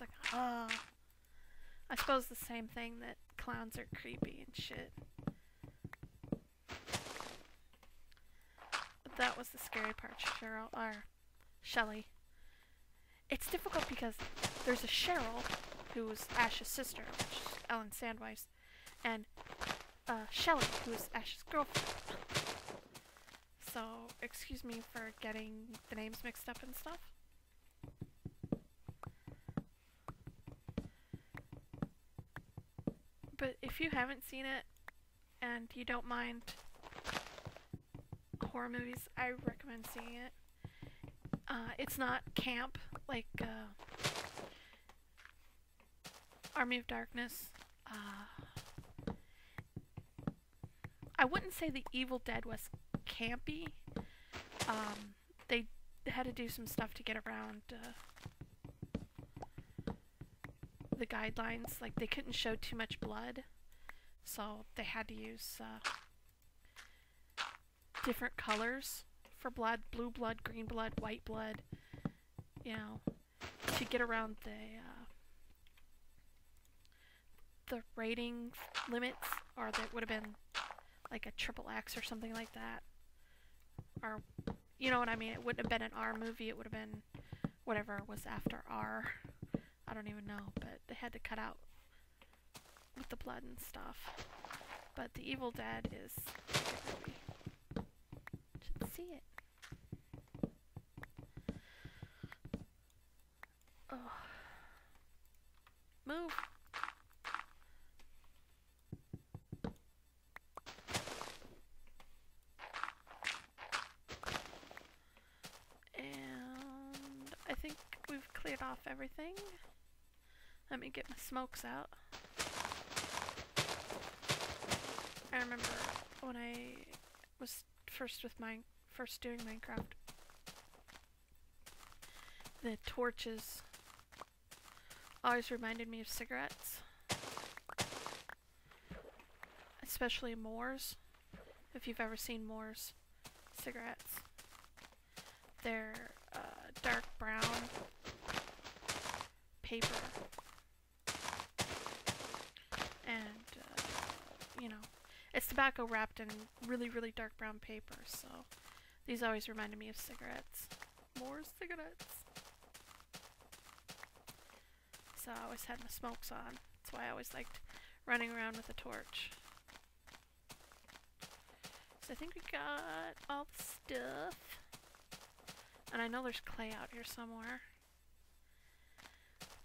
like, ah. I suppose the same thing that clowns are creepy and shit. But that was the scary part, Cheryl, or Shelley. It's difficult because there's a Cheryl, who's Ash's sister, which is Ellen Sandweiss, and Shelley, who is Ash's girlfriend. So, excuse me for getting the names mixed up and stuff. But if you haven't seen it, and you don't mind horror movies, I recommend seeing it. It's not camp like Army of Darkness. I wouldn't say The Evil Dead was campy. They had to do some stuff to get around the guidelines. Like, they couldn't show too much blood, so they had to use different colors for blood: blue blood, green blood, white blood, you know, to get around the rating limits, or that would have been like a triple X or something like that. Or, you know what I mean? It wouldn't have been an R movie, it would have been whatever was after R. I don't even know, but they had to cut out with the blood and stuff. But The Evil Dead is a good movie. Should see it. Oh. Move. And I think we've cleared off everything. Let me get my smokes out. I remember when I was first doing Minecraft, the torches always reminded me of cigarettes, especially Moors. If you've ever seen Moors cigarettes, they're dark brown paper, and you know, it's tobacco wrapped in really, really dark brown paper. So these always reminded me of cigarettes. More cigarettes. So I always had my smokes on. That's why I always liked running around with a torch. So I think we got all the stuff. And I know there's clay out here somewhere.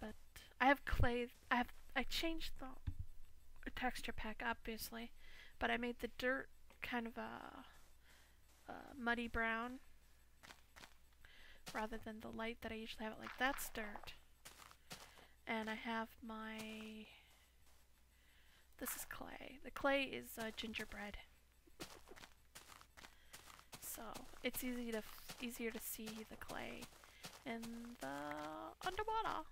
But I have clay. I changed the texture pack, obviously, but I made the dirt kind of a muddy brown rather than the light that I usually have it. Like, that's dirt. And I have this is clay. The clay is gingerbread. So it's easier to see the clay in the underwater.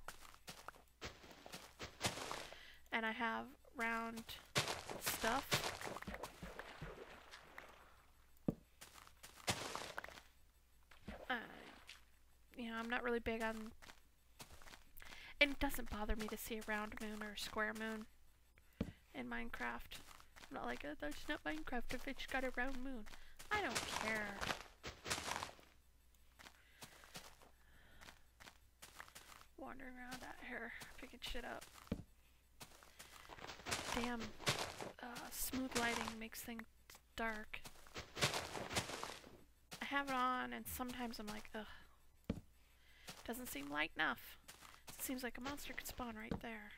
And I have round stuff. You know, I'm not really big on... And it doesn't bother me to see a round moon or a square moon in Minecraft. I'm not like, oh, that's not Minecraft if it's got a round moon. I don't care. Wandering around out here, picking shit up. Damn, smooth lighting makes things dark. I have it on, and sometimes I'm like, ugh, doesn't seem light enough. It seems like a monster could spawn right there.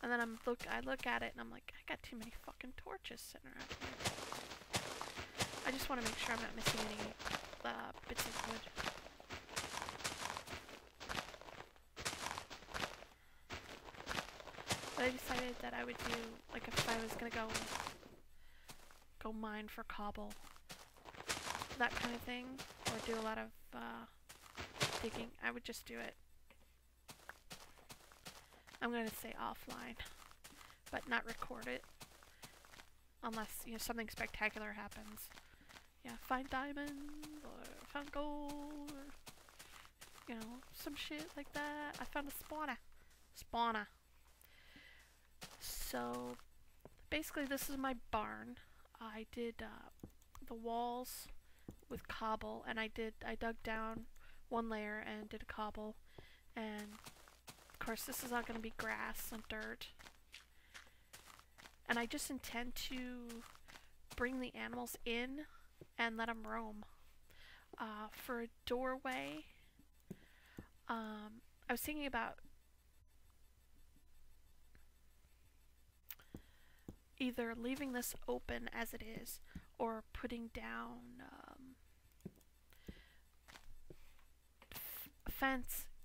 And then I look at it, and I'm like, I got too many fucking torches sitting around here. I just want to make sure I'm not missing any bits of wood. But I decided that I would do, like, if I was gonna go mine for cobble, that kind of thing, or do a lot of digging, I would just do it. I'm gonna say offline, but not record it, unless, you know, something spectacular happens. Yeah, find diamonds, or found gold, or, you know, some shit like that. I found a spawner. Spawner. So, basically this is my barn. I did the walls with cobble, and I dug down one layer and did a cobble, and of course this is all going to be grass and dirt. And I just intend to bring the animals in and let them roam. For a doorway, I was thinking about either leaving this open as it is or putting down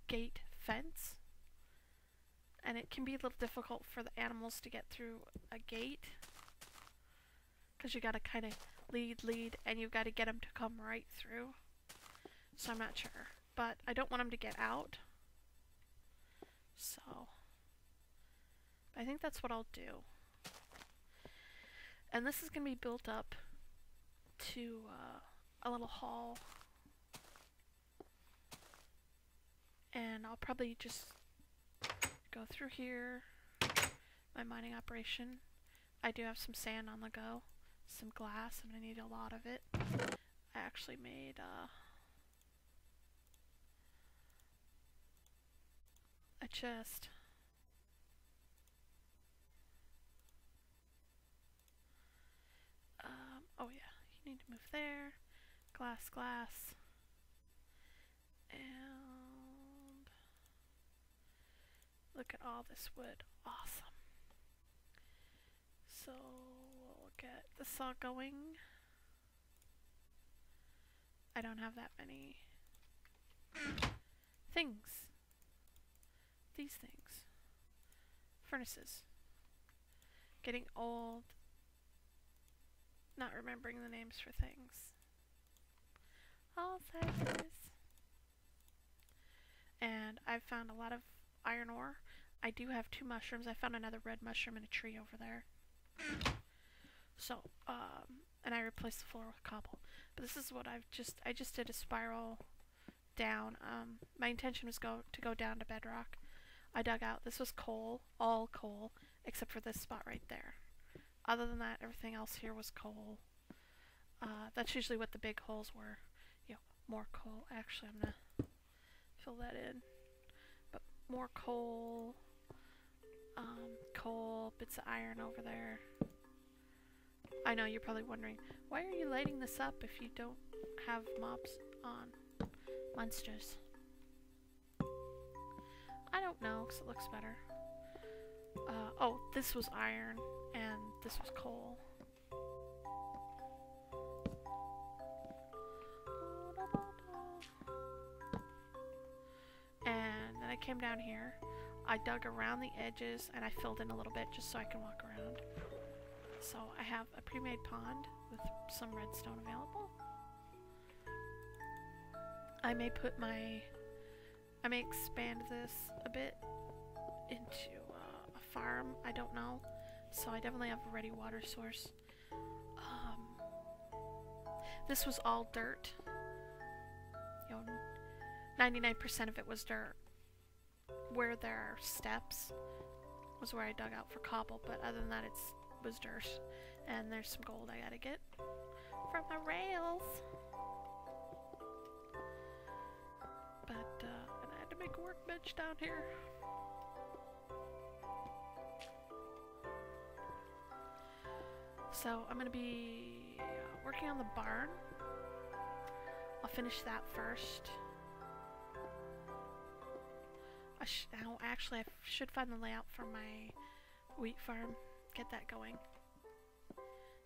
gate fence. And it can be a little difficult for the animals to get through a gate, because you gotta kind of lead, and you've got to get them to come right through. So I'm not sure, but I don't want them to get out. So I think that's what I'll do. And this is gonna be built up to a little hall, and I'll probably just go through here. My mining operation. I do have some sand on the go, some glass. I'm gonna need a lot of it. I actually made a chest. Oh yeah, you need to move there. Glass. And look at all this wood. Awesome. So we'll get the saw going. I don't have that many things. These things. Furnaces. Getting old. Not remembering the names for things. All sizes. And I've found a lot of iron ore. I do have 2 mushrooms. I found another red mushroom in a tree over there. So, and I replaced the floor with cobble. But this is what I just did a spiral down. My intention was to go down to bedrock. I dug out, this was coal, all coal, except for this spot right there. Other than that, everything else here was coal. That's usually what the big holes were. You know, more coal. Actually, I'm gonna fill that in. But more coal, bits of iron over there. I know, you're probably wondering, why are you lighting this up if you don't have mobs on? Monsters. I don't know, because it looks better. Oh, this was iron, and this was coal. And then I came down here. I dug around the edges, and I filled in a little bit just so I can walk around. So I have a pre-made pond with some redstone available. I may expand this a bit into a farm, I don't know. So I definitely have a ready water source. This was all dirt. You know, 99% of it was dirt. Where there are steps was where I dug out for cobble, but other than that it was dirt. And there's some gold I gotta get from my rails. But, and I had to make a workbench down here. So I'm gonna be working on the barn. I'll finish that first. Actually, I should find the layout for my wheat farm. Get that going.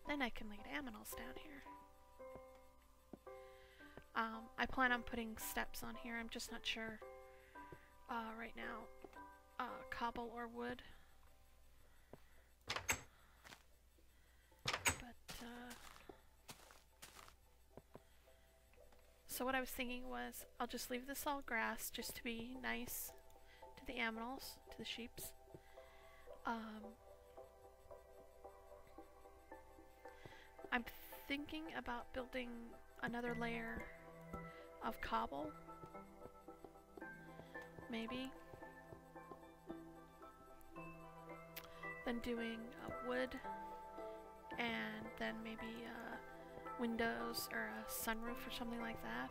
Then I can lead animals down here. I plan on putting steps on here. I'm just not sure right now. Cobble or wood. But, so what I was thinking was, I'll just leave this all grass just to be nice to the animals, to the sheeps. I'm thinking about building another layer of cobble. Maybe. Then doing wood, and then maybe windows or a sunroof or something like that.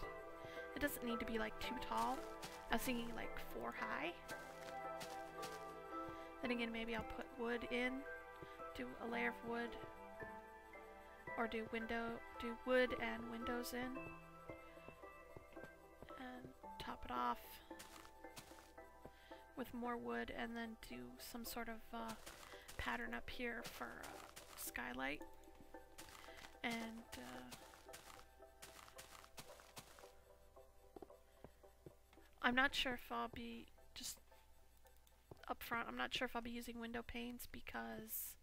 It doesn't need to be like too tall. I was thinking like 4 high. Then again, maybe I'll put wood in, do a layer of wood, or do wood and windows in, and top it off with more wood, and then do some sort of pattern up here for skylight. And I'm not sure if I'll be, just up front, I'm not sure if I'll be using window panes because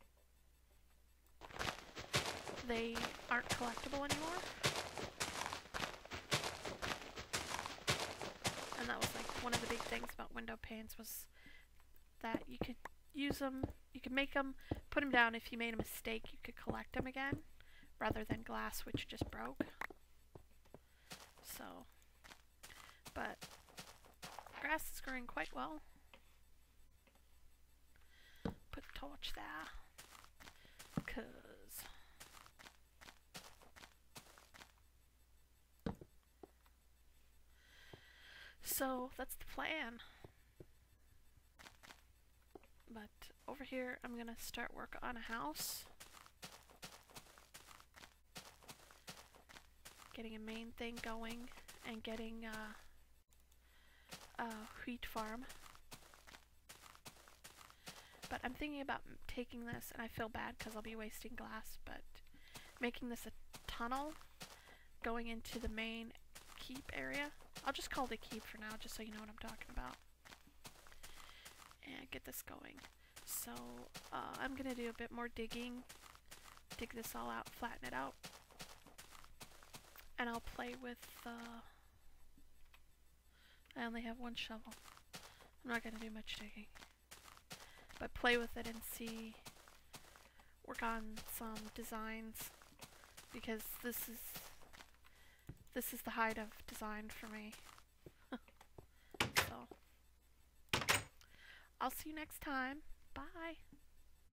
they aren't collectible anymore. And that was like one of the big things about window panes, was that you could use them, you could make them, put them down. If you made a mistake, you could collect them again, rather than glass, which just broke. So, but grass is growing quite well. Put a torch there, cause so that's the plan. But over here, I'm gonna start work on a house. Getting a main thing going, and getting a wheat farm. But I'm thinking about taking this, and I feel bad because I'll be wasting glass, but making this a tunnel going into the main keep area. I'll just call it a keep for now, just so you know what I'm talking about. And get this going. So I'm gonna do a bit more digging, dig this all out, flatten it out, and I'll play with I only have 1 shovel. I'm not gonna do much digging, but play with it and see, work on some designs, because this is the height of design for me. So I'll see you next time. Bye.